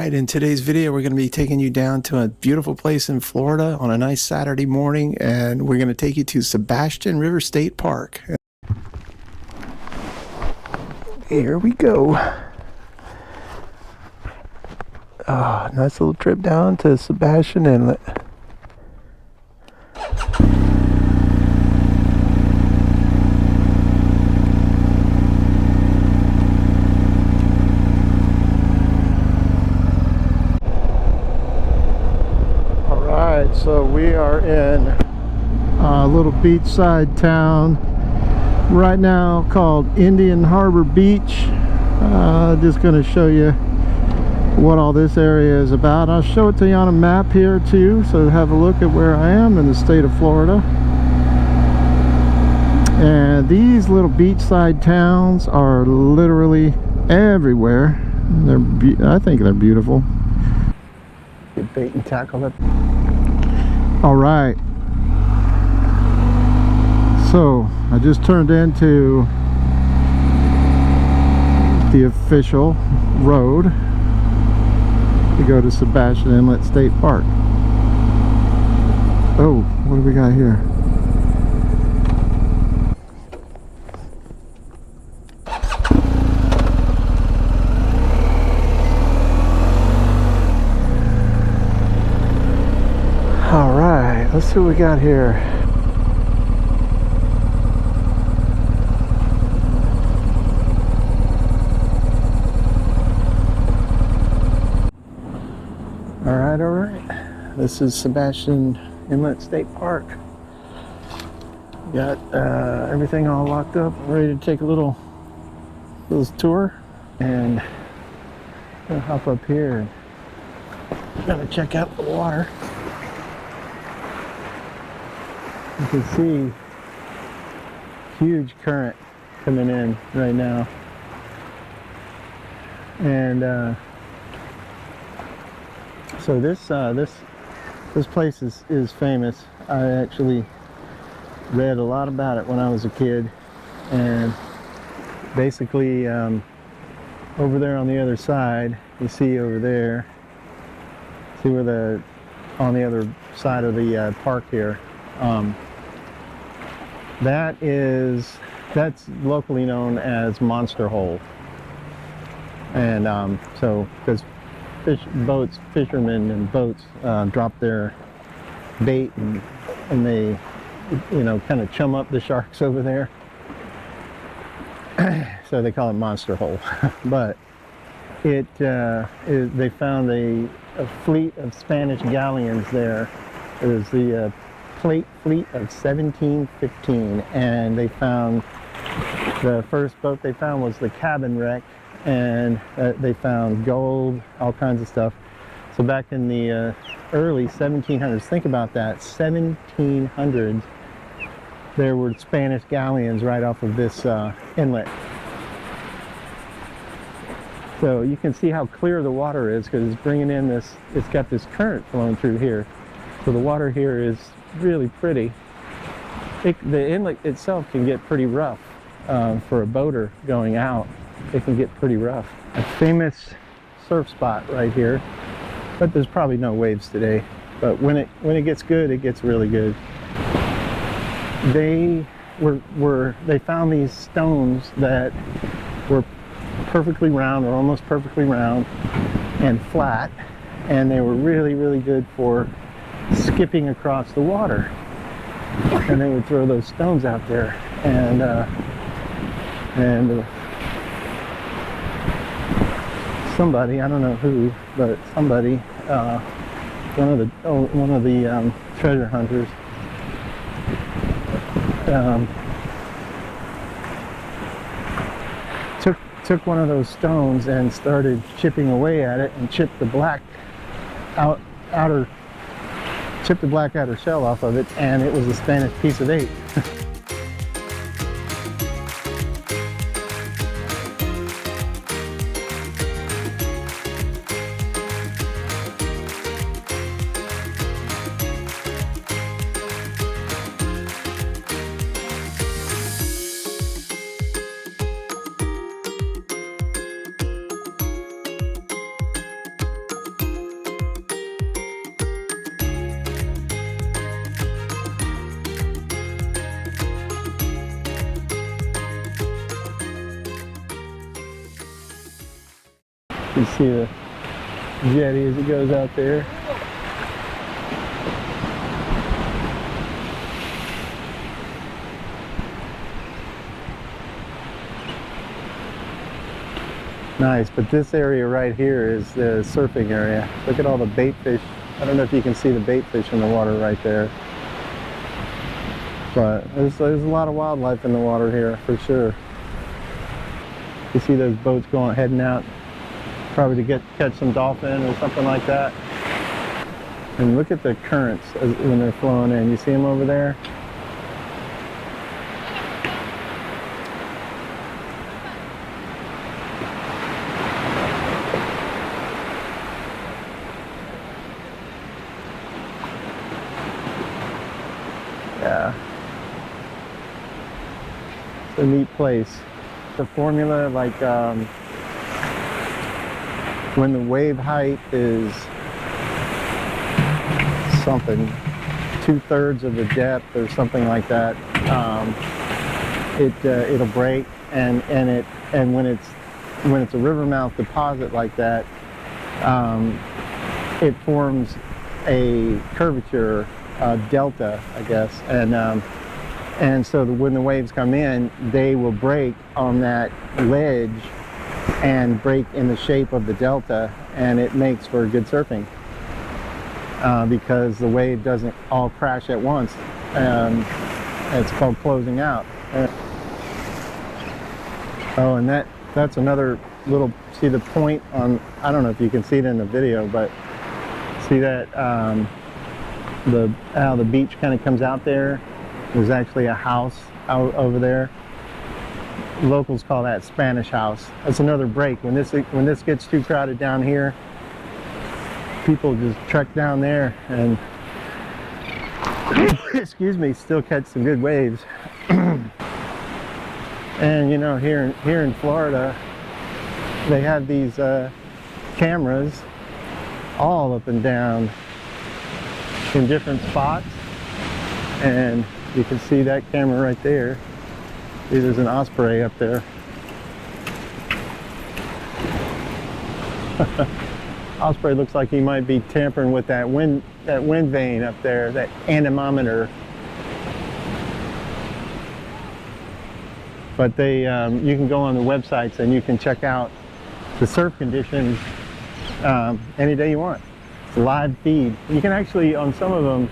right, in today's video, we're going to be taking you down to a beautiful place in Florida on a nice Saturday morning, and we're going to take you to Sebastian River State Park. Here we go. Nice little trip down to Sebastian Inlet. So we are in a little beachside town right now called Indian Harbor Beach. Just going to show you what all this area is about. I'll show it to you on a map here too, so have a look at where I am in the state of Florida. And these little beachside towns are literally everywhere. I think they're beautiful. Get bait and tackle it. All right, so I just turned into the official road to go to Sebastian Inlet State Park. Oh, what do we got here? All right, let's see what we got here. All right. This is Sebastian Inlet State Park. Got everything all locked up, ready to take a little tour, and I'm gonna hop up here and gonna check out the water. You can see huge current coming in right now, and so this place is famous. I actually read a lot about it when I was a kid, and basically over there on the other side, you see over there, see where on the other side of the park here. That's locally known as Monster Hole, and so because fishermen and boats drop their bait and they, kind of chum up the sharks over there, so they call it Monster Hole. But they found a fleet of Spanish galleons there. It was the fleet of 1715, and they found the first boat they found was the cabin wreck, and they found gold, all kinds of stuff. So back in the early 1700s, think about that, 1700s, there were Spanish galleons right off of this inlet. So you can see how clear the water is, because it's bringing in it's got this current flowing through here. So the water here is really pretty. The inlet itself can get pretty rough for a boater going out. It can get pretty rough. A famous surf spot right here, but there's probably no waves today. But when it gets good, it gets really good. They found these stones that were perfectly round, or almost perfectly round, and flat, and they were really, really good for skipping across the water. And they would throw those stones out there, and somebody, I don't know who, but somebody, one of the treasure hunters, took one of those stones and started chipping away at it, and chipped the black outer shell off of it, and it was a Spanish piece of 8. You see the jetty as it goes out there. Nice, but this area right here is the surfing area. Look at all the bait fish. I don't know if you can see the bait fish in the water right there. But there's a lot of wildlife in the water here, for sure. You see those boats heading out, probably to catch some dolphin or something like that. And look at the currents when they're flowing in. You see them over there? Yeah. It's a neat place. The formula, like when the wave height is something 2/3 of the depth or something like that, it'll break, and when it's a river mouth deposit like that, it forms a curvature, delta, I guess, and so when the waves come in, they will break on that ledge and break in the shape of the delta, and it makes for good surfing because the wave doesn't all crash at once. It's called closing out. Oh, and that's another little, see the point on, I don't know if you can see it in the video, but see that how the beach kind of comes out there. There's actually a house out over there. Locals call that Spanish House. That's another break. When this gets too crowded down here, people just trek down there and excuse me, still catch some good waves. And you know, here in Florida, they have these cameras all up and down in different spots, and you can see that camera right there. See, there's an osprey up there. Osprey looks like he might be tampering with that wind vane up there, that anemometer. But you can go on the websites and you can check out the surf conditions any day you want. It's a live feed. You can actually, on some of them,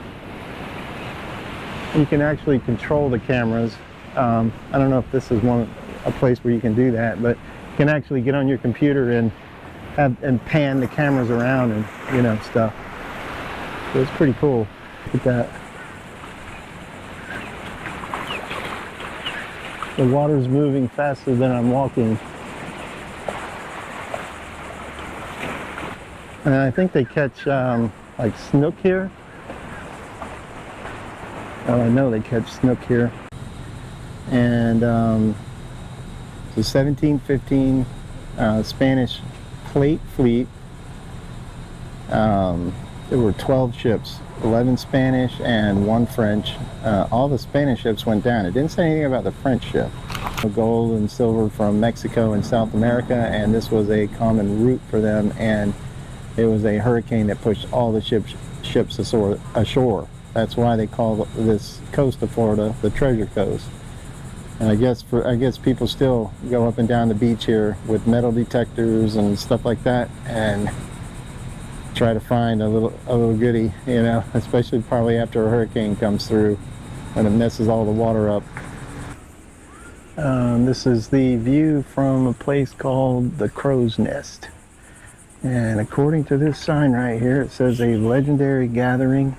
you can actually control the cameras. I don't know if this is a place where you can do that, but you can actually get on your computer and pan the cameras around and, you know, stuff. So it's pretty cool. Look at that. The water's moving faster than I'm walking. And I think they catch like snook here. Oh, I know they catch snook here. And the 1715 Spanish plate fleet. There were 12 ships, 11 Spanish and 1 French. All the Spanish ships went down. It didn't say anything about the French ship. Gold and silver from Mexico and South America, and this was a common route for them, and it was a hurricane that pushed all the ships ashore. That's why they call this coast of Florida the Treasure Coast. And I guess people still go up and down the beach here with metal detectors and stuff like that, and try to find a little goodie, you know, especially probably after a hurricane comes through and it messes all the water up. This is the view from a place called the Crow's Nest. And according to this sign right here, it says a legendary gathering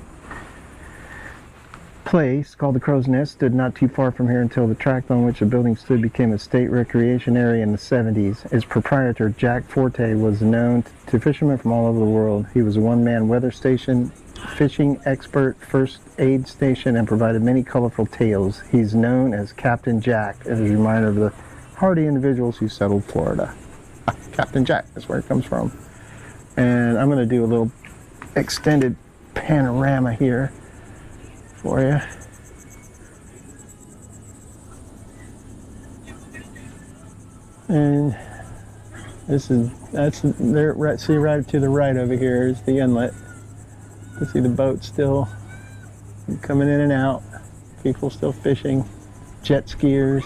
place called the Crow's Nest stood not too far from here until the tract on which the building stood became a state recreation area in the 70s. Its proprietor, Jack Forte, was known to fishermen from all over the world. He was a one-man weather station, fishing expert, first aid station, and provided many colorful tales. He's known as Captain Jack as a reminder of the hardy individuals who settled Florida. Captain Jack, that's where it comes from. And I'm going to do a little extended panorama here for you. And That's there. Right, see right to the right over here is the inlet. You see the boat still coming in and out. People still fishing. Jet skiers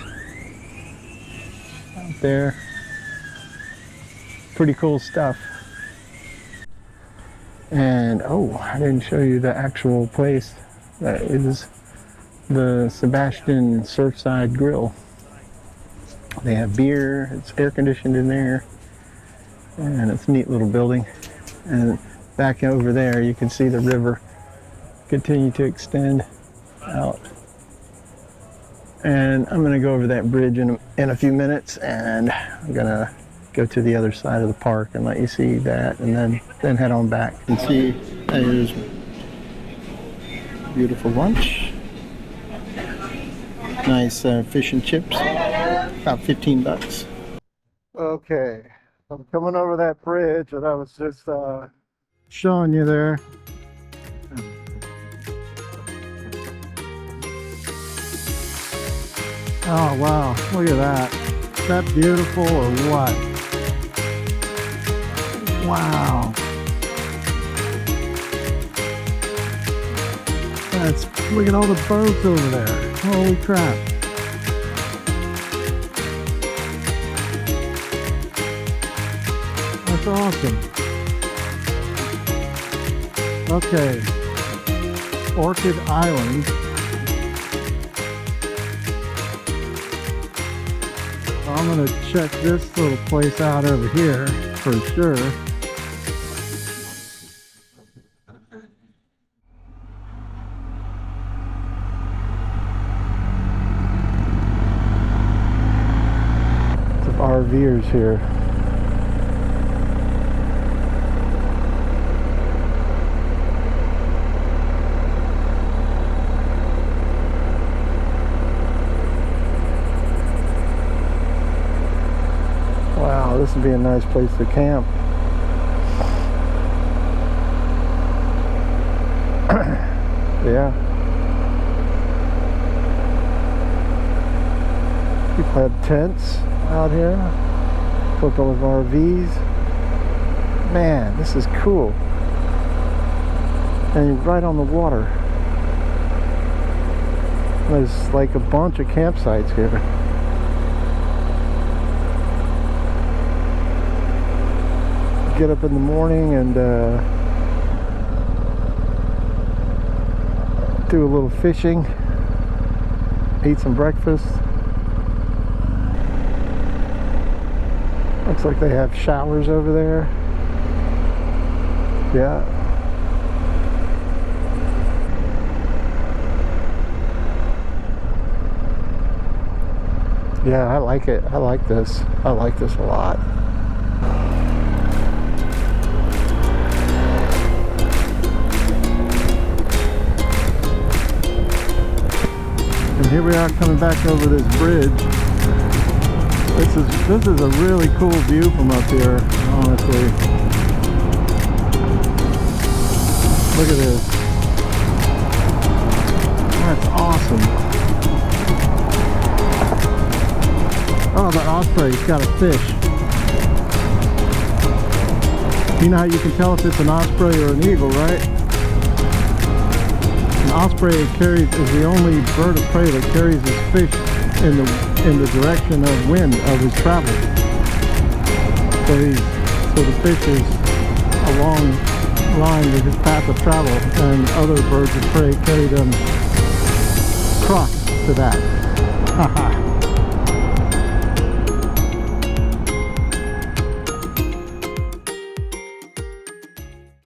out there. Pretty cool stuff. And oh, I didn't show you the actual place. That is the Sebastian Surfside Grill. They have beer. It's air conditioned in there. And it's a neat little building. And back over there you can see the river continue to extend out. And I'm going to go over that bridge in a few minutes, and I'm going to go to the other side of the park and let you see that, and then head on back and see. There's beautiful lunch. Nice fish and chips. About 15 bucks. Okay, I'm coming over that bridge that I was just showing you there. Oh wow, look at that. Is that beautiful or what? Wow. Look at all the boats over there. Holy crap. That's awesome. Okay. Orchid Island. I'm going to check this little place out over here for sure. Some RVers here. This would be a nice place to camp. Yeah. People have tents out here. Couple of RVs. Man, this is cool. And you're right on the water. There's like a bunch of campsites here. Get up in the morning and do a little fishing, eat some breakfast. Looks like they have showers over there. Yeah. Yeah, I like it. I like this. I like this a lot. And here we are coming back over this bridge. This is a really cool view from up here, honestly. Look at this. That's awesome. Oh, that osprey's got a fish. You know how you can tell if it's an osprey or an eagle, right? An osprey is the only bird of prey that carries his fish in the direction of wind of his travel. So the fish is a long line with his path of travel, and other birds of prey carry them cross to that. Haha.